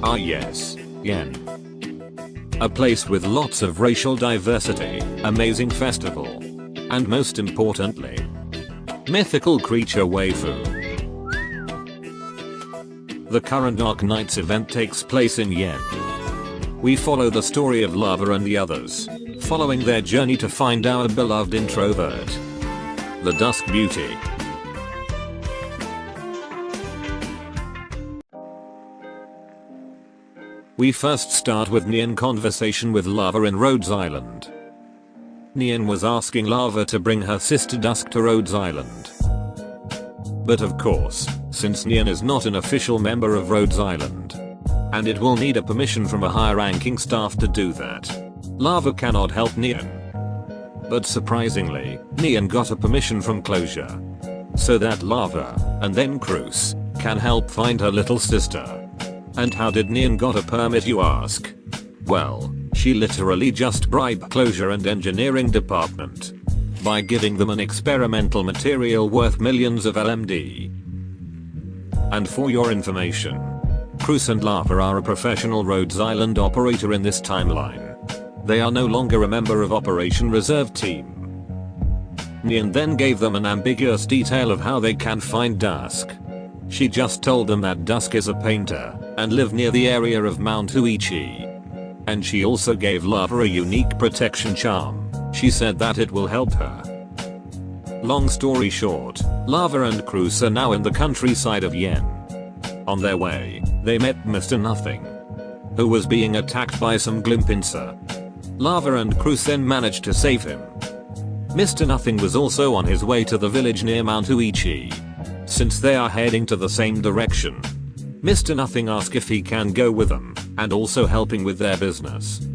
Ah yes, Yen. A place with lots of racial diversity, amazing festival. And most importantly, mythical creature waifu. The current Arknights event takes place in Yen. We follow the story of Lava and the others, following their journey to find our beloved introvert, the Dusk Beauty. We first start with Nian conversation with Lava in Rhodes Island. Nian was asking Lava to bring her sister Dusk to Rhodes Island. But of course, since Nian is not an official member of Rhodes Island, and it will need a permission from a higher ranking staff to do that, Lava cannot help Nian. But surprisingly, Nian got a permission from Closure, so that Lava, and then Cruz, can help find her little sister. And how did Nian got a permit, you ask? Well, she literally just bribed Closure and Engineering Department by giving them an experimental material worth millions of LMD. And for your information, Cruz and Lava are a professional Rhodes Island operator in this timeline. They are no longer a member of Operation Reserve Team. Nian then gave them an ambiguous detail of how they can find Dusk. She just told them that Dusk is a painter and live near the area of Mount Uichi. And she also gave Lava a unique protection charm. She said that it will help her. Long story short, Lava and Cruz are now in the countryside of Yen. On their way, they met Mr. Nothing, who was being attacked by some Glimpinser. Lava and Cruz then managed to save him. Mr. Nothing was also on his way to the village near Mount Uichi. Since they are heading to the same direction, Mr. Nothing asked if he can go with them, and also helping with their business.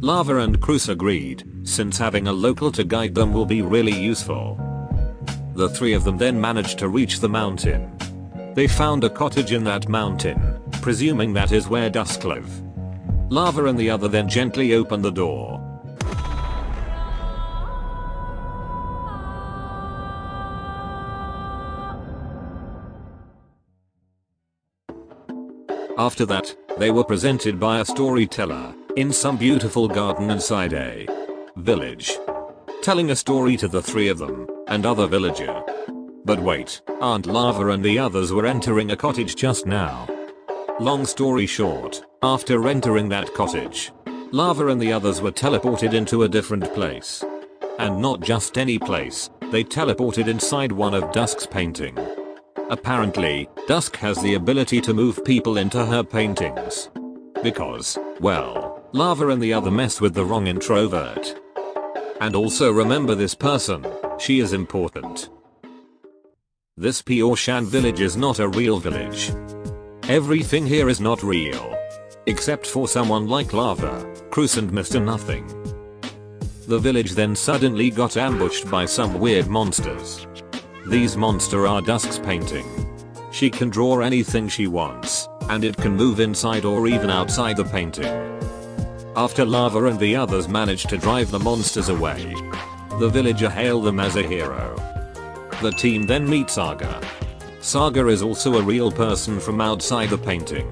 Lava and Cruz agreed, since having a local to guide them will be really useful. The three of them then managed to reach the mountain. They found a cottage in that mountain, presuming that is where Dusk live. Lava and the other then gently opened the door. After that, they were presented by a storyteller in some beautiful garden inside a village, telling a story to the three of them and other villager. But wait, Aunt Lava and the others were entering a cottage just now. Long story short, after entering that cottage, Lava and the others were teleported into a different place. And not just any place, they teleported inside one of Dusk's painting. Apparently, Dusk has the ability to move people into her paintings. Because, well, Lava and the other messed with the wrong introvert. And also remember this person, she is important. This Pioshan village is not a real village. Everything here is not real. Except for someone like Lava, Cruz and Mr. Nothing. The village then suddenly got ambushed by some weird monsters. These monsters are Dusk's painting. She can draw anything she wants, and it can move inside or even outside the painting. After Lava and the others managed to drive the monsters away, the villager hailed them as a hero. The team then meet Saga. Saga is also a real person from outside the painting.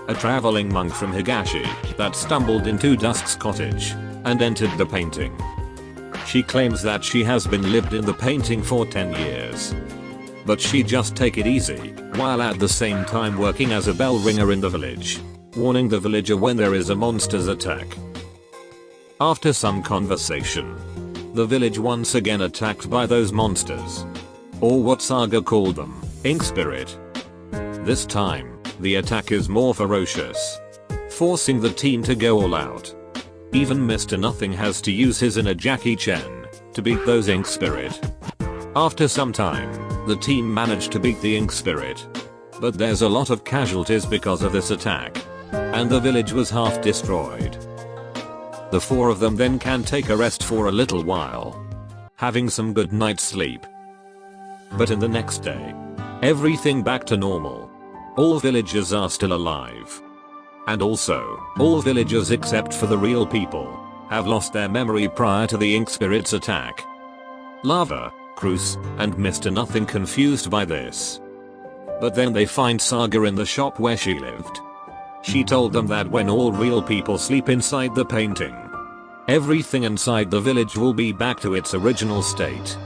A traveling monk from Higashi that stumbled into Dusk's cottage and entered the painting. She claims that she has been lived in the painting for 10 years. But she just take it easy, while at the same time working as a bell ringer in the village, warning the villager when there is a monster's attack. After some conversation, the village once again attacked by those monsters. Or what Saga called them, Ink Spirit. This time, the attack is more ferocious, forcing the team to go all out. Even Mr. Nothing has to use his inner Jackie Chan to beat those Ink Spirit. After some time, the team managed to beat the Ink Spirit. But there's a lot of casualties because of this attack. And the village was half destroyed. The four of them then can take a rest for a little while, having some good night's sleep. But in the next day, everything back to normal. All villagers are still alive. And also, all villagers except for the real people have lost their memory prior to the Ink Spirit's attack. Lava, Cruz, and Mr. Nothing confused by this. But then they find Saga in the shop where she lived. She told them that when all real people sleep inside the painting, everything inside the village will be back to its original state.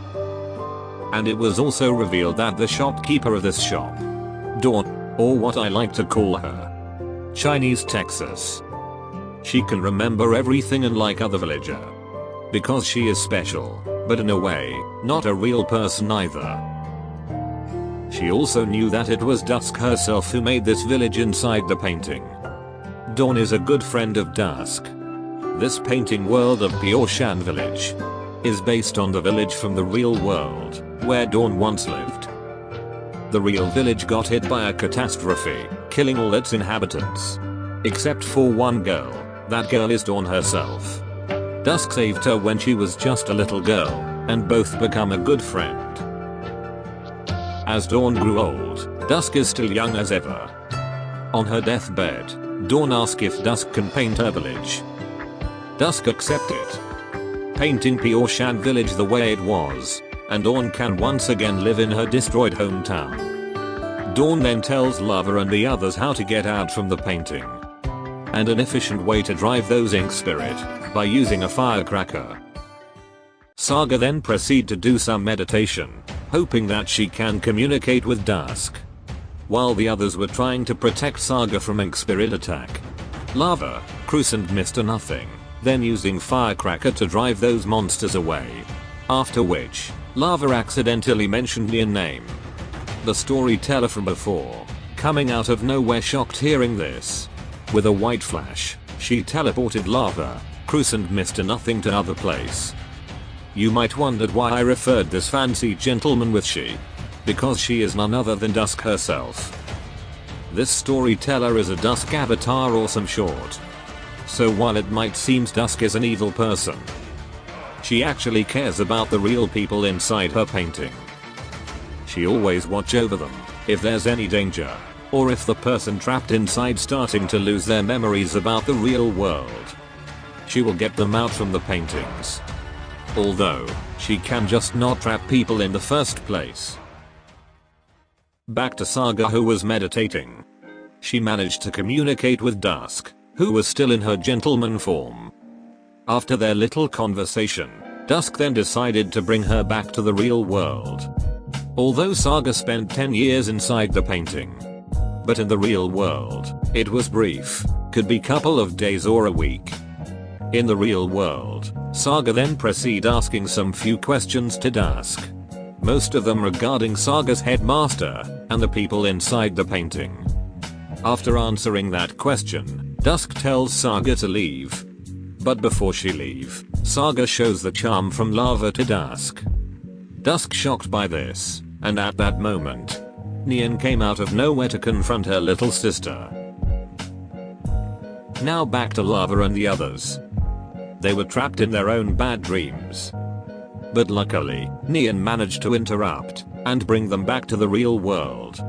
And it was also revealed that the shopkeeper of this shop, Dawn, or what I like to call her, Chinese Texas, she can remember everything unlike other villager. Because she is special, but in a way, not a real person either. She also knew that it was Dusk herself who made this village inside the painting. Dawn is a good friend of Dusk. This painting world of Pioshan village is based on the village from the real world, where Dawn once lived. The real village got hit by a catastrophe, killing all its inhabitants. Except for one girl. That girl is Dawn herself. Dusk saved her when she was just a little girl, and both become a good friend. As Dawn grew old, Dusk is still young as ever. On her deathbed, Dawn asks if Dusk can paint her village. Dusk accepted, painting Pioshan village the way it was, and Dawn can once again live in her destroyed hometown. Dawn then tells Lava and the others how to get out from the painting, and an efficient way to drive those ink spirit, by using a firecracker. Saga then proceed to do some meditation, hoping that she can communicate with Dusk. While the others were trying to protect Saga from ink spirit attack, Lava, Cruz and Mr. Nothing, then using firecracker to drive those monsters away. After which, Lava accidentally mentioned Nian's name. The storyteller from before, coming out of nowhere shocked hearing this. With a white flash, she teleported Lava, Cruz and Mr. Nothing to other place. You might wondered why I referred this fancy gentleman with she. Because she is none other than Dusk herself. This storyteller is a Dusk avatar or some short. So while it might seem Dusk is an evil person, she actually cares about the real people inside her painting. She always watch over them, if there's any danger, or if the person trapped inside starting to lose their memories about the real world. She will get them out from the paintings. Although, she can just not trap people in the first place. Back to Saga, who was meditating. She managed to communicate with Dusk, who was still in her gentleman form. After their little conversation, Dusk then decided to bring her back to the real world. Although Saga spent 10 years inside the painting, but in the real world, it was brief, could be couple of days or a week. In the real world, Saga then proceed asking some few questions to Dusk. Most of them regarding Saga's headmaster, and the people inside the painting. After answering that question, Dusk tells Saga to leave. But before she leave, Saga shows the charm from Lava to Dusk. Dusk shocked by this, and at that moment, Nian came out of nowhere to confront her little sister. Now back to Lava and the others. They were trapped in their own bad dreams. But luckily, Nian managed to interrupt, and bring them back to the real world.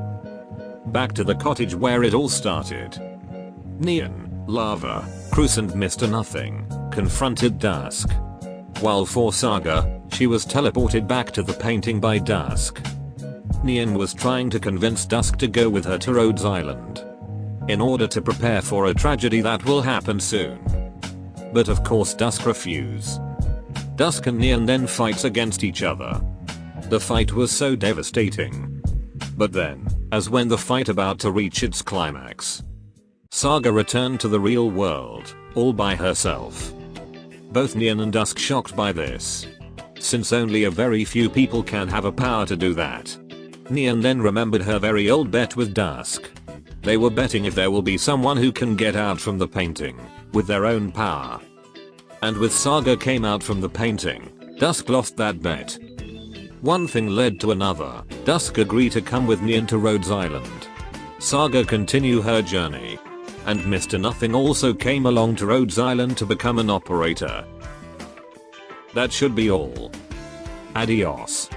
Back to the cottage where it all started. Nian, Lava, Cruz and Mr. Nothing, confronted Dusk. While for Saga, she was teleported back to the painting by Dusk. Nian was trying to convince Dusk to go with her to Rhodes Island, in order to prepare for a tragedy that will happen soon. But of course Dusk refused. Dusk and Nian then fights against each other. The fight was so devastating. But then, as when the fight about to reach its climax, Saga returned to the real world, all by herself. Both Nian and Dusk shocked by this, since only a very few people can have a power to do that. Nian then remembered her very old bet with Dusk. They were betting if there will be someone who can get out from the painting, with their own power. And with Saga came out from the painting, Dusk lost that bet. One thing led to another. Dusk agreed to come with Nian to Rhodes Island. Saga continue her journey. And Mr. Nothing also came along to Rhodes Island to become an operator. That should be all. Adios.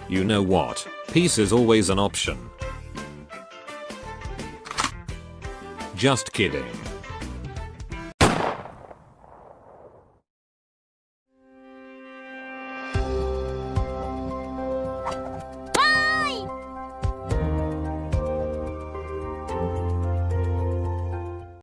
You know what? Peace is always an option. Just kidding.